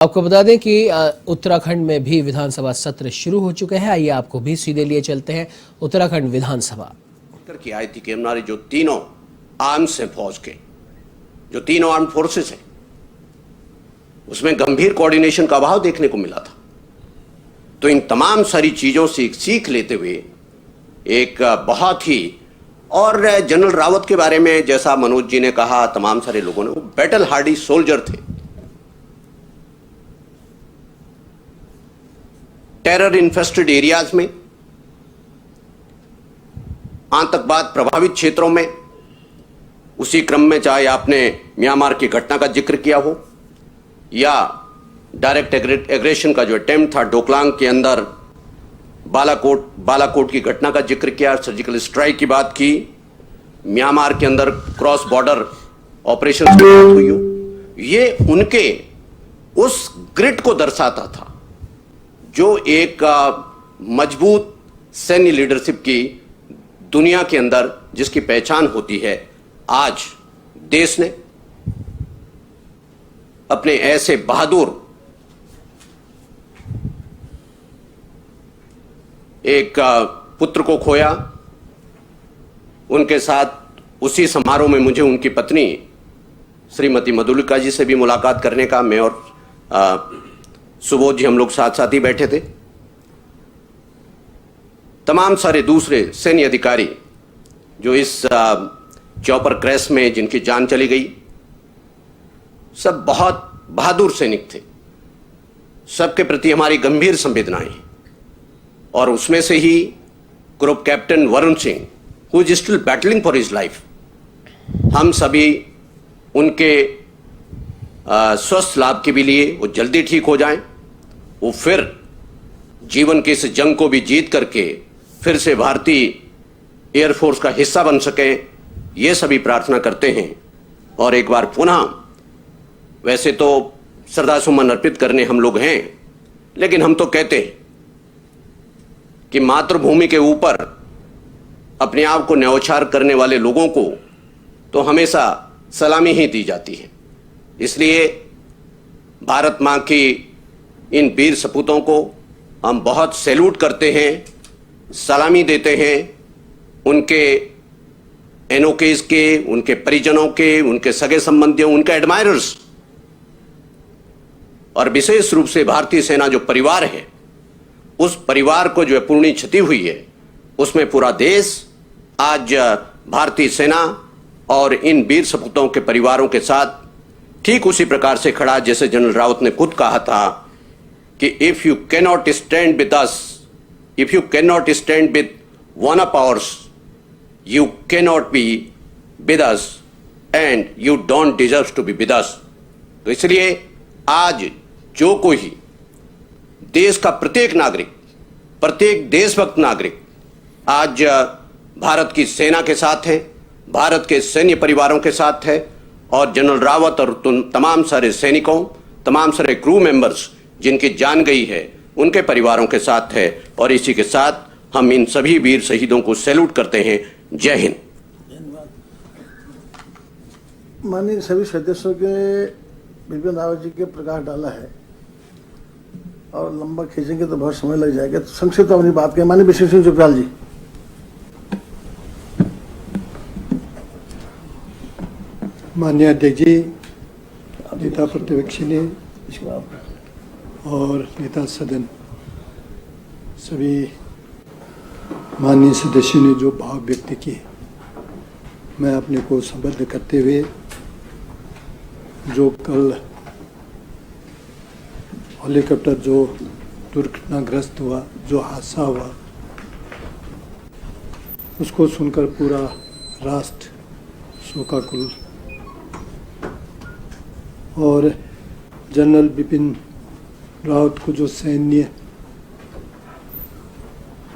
आपको बता दें कि उत्तराखंड में भी विधानसभा सत्र शुरू हो चुके हैं। आइए आपको भी सीधे लिए चलते हैं उत्तराखंड विधानसभा की आई थी कि हमारी जो तीनों आर्म्स हैं फौज के, जो तीनों आर्म फोर्सेस हैं, उसमें गंभीर कोऑर्डिनेशन का अभाव देखने को मिला था। तो इन तमाम सारी चीजों से सीख लेते हुए एक बहुत ही, और जनरल रावत के बारे में जैसा मनोज जी ने कहा, तमाम सारे लोगों ने, वो बैटल हार्डी सोल्जर थे। टेरर इन्फेस्टेड एरियाज में, आतंकवाद प्रभावित क्षेत्रों में, उसी क्रम में चाहे आपने म्यांमार की घटना का जिक्र किया हो या डायरेक्ट एग्रेशन का जो अटेम्प्ट था डोकलाम के अंदर, बालाकोट की घटना का जिक्र किया, सर्जिकल स्ट्राइक की बात की, म्यांमार के अंदर क्रॉस बॉर्डर ऑपरेशन की बात हुई हो, ये उनके उस ग्रिड को दर्शाता था जो एक मजबूत सैन्य लीडरशिप की दुनिया के अंदर जिसकी पहचान होती है। आज देश ने अपने ऐसे बहादुर एक पुत्र को खोया। उनके साथ उसी समारोह में मुझे उनकी पत्नी श्रीमती मधुलिका जी से भी मुलाकात करने का, मैं और सुबोध जी हम लोग साथ साथ ही बैठे थे। तमाम सारे दूसरे सैन्य अधिकारी जो इस चॉपर क्रैश में जिनकी जान चली गई, सब बहुत बहादुर सैनिक थे। सबके प्रति हमारी गंभीर संवेदनाएं हैं। और उसमें से ही group captain Varun Singh, who is still battling for his life, हम सभी उनके स्वस्थ लाभ के लिए वो जल्दी ठीक हो जाएं, वो फिर जीवन की इस जंग को भी जीत करके फिर से भारतीय एयरफोर्स का हिस्सा बन सके, ये सभी प्रार्थना करते हैं। और एक बार पुनः, वैसे तो श्रद्धासुमन अर्पित करने हम लोग हैं, लेकिन हम तो कहते हैं कि मातृभूमि के ऊपर अपने आप को न्यौछावर करने वाले लोगों को तो हमेशा सलामी ही दी जाती है। इसलिए भारत मां की इन वीर सपूतों को हम बहुत सैल्यूट करते हैं, सलामी देते हैं। उनके एनओकेज के, उनके परिजनों के, उनके सगे संबंधियों, उनके एडमायरर्स, और विशेष रूप से भारतीय सेना जो परिवार है, उस परिवार को जो पूर्ण क्षति हुई है, उसमें पूरा देश आज भारतीय सेना और इन वीर सपूतों के परिवारों के साथ ठीक उसी प्रकार से खड़ा, जैसे जनरल रावत ने खुद कहा था कि if you cannot stand with us, if you cannot stand with one of ours, you cannot be with us and you don't deserve to be with us. तो इसलिए आज जो कोई देश का प्रत्येक नागरिक, प्रत्येक देशभक्त नागरिक आज भारत की सेना के साथ है, भारत के सैन्य परिवारों के साथ है, और जनरल रावत और तमाम सारे सैनिकों, तमाम सारे क्रू मेंबर्स जिनकी जान गई है, उनके परिवारों के साथ है। और इसी के साथ हम इन सभी वीर शहीदों को सैल्यूट करते हैं। जय हिंद। माननीय सभी सदस्यों के बिपिन रावत जी के प्रकाश डाला है और लंबा खींचेंगे तो बहुत समय लग जाएगा, तो संक्षिप्त अपनी बात करें। माननीय विशेष सिंह चुपराल जी। माननीय अध्यक्ष जी, नेता प्रतिपक्ष ने और नेता सदन, सभी माननीय सदस्यों ने जो भाव व्यक्त किए, मैं अपने को संबद्ध करते हुए जो कल हेलीकॉप्टर जो दुर्घटनाग्रस्त हुआ, जो हादसा हुआ, उसको सुनकर पूरा राष्ट्र शोकाकुल, और जनरल बिपिन रावत को जो सैन्य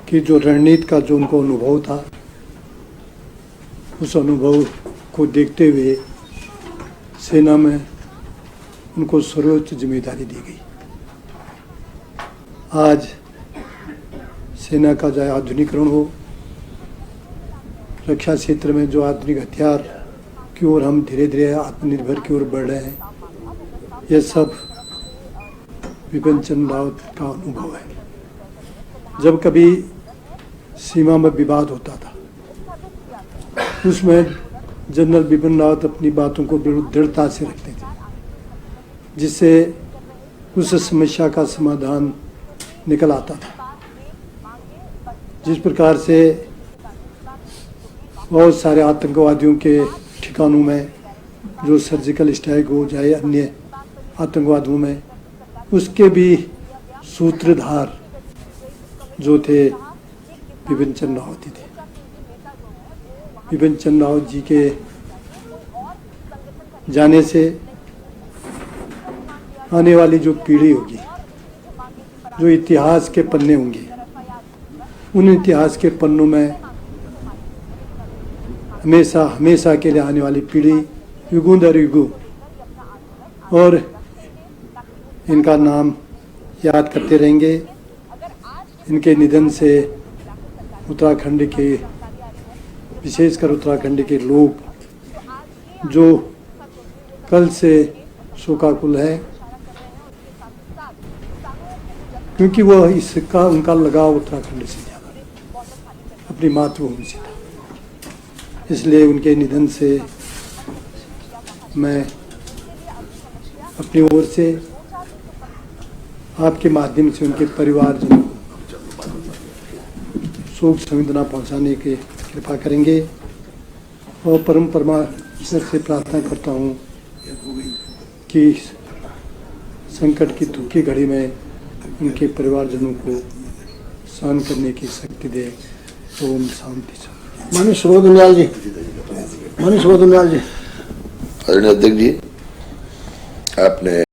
की जो रणनीति का जो उनको अनुभव था, उस अनुभव को देखते हुए सेना में उनको सर्वोच्च जिम्मेदारी दी गई। आज सेना का जो आधुनिकीकरण हो, रक्षा क्षेत्र में जो आधुनिक हथियार की ओर हम धीरे धीरे आत्मनिर्भर की ओर बढ़ रहे हैं, ये सब विपिन चंद्र रावत का अनुभव है। जब कभी सीमा में विवाद होता था, उसमें जनरल बिपिन रावत अपनी बातों को दृढ़ता से रखते थे, जिससे उस समस्या का समाधान निकल आता था। जिस प्रकार से बहुत सारे आतंकवादियों के ठिकानों में जो सर्जिकल स्ट्राइक हो जाए अन्य आतंकवादियों में, उसके भी सूत्रधार जो थे विपिन चंद्र रावत थे। विपिन चंद्र रावत जी के जाने से आने वाली जो पीढ़ी होगी, जो इतिहास के पन्ने होंगे, उन इतिहास के पन्नों में हमेशा हमेशा के लिए आने वाली पीढ़ी युगों दर युगों और इनका नाम याद करते रहेंगे। इनके निधन से उत्तराखंड के, विशेषकर उत्तराखंड के लोग जो कल से शोकाकुल है, क्योंकि वह इसका उनका लगाव उत्तराखंड से ज़्यादा अपनी मातृभूमि से था। इसलिए उनके निधन से मैं अपनी ओर से आपके माध्यम से उनके परिवारजनों को शोक संवेदना पहुंचाने की कृपा करेंगे और परम परमेश्वर से प्रार्थना करता हूं कि संकट की दुख की घड़ी में उनके परिवारजनों को सहन करने की शक्ति दे। ओम शांति। माननीय सुबोध उनियाल जी, माननीय सुबोध उनियाल जी। आदरणीय अध्यक्ष जी, आपने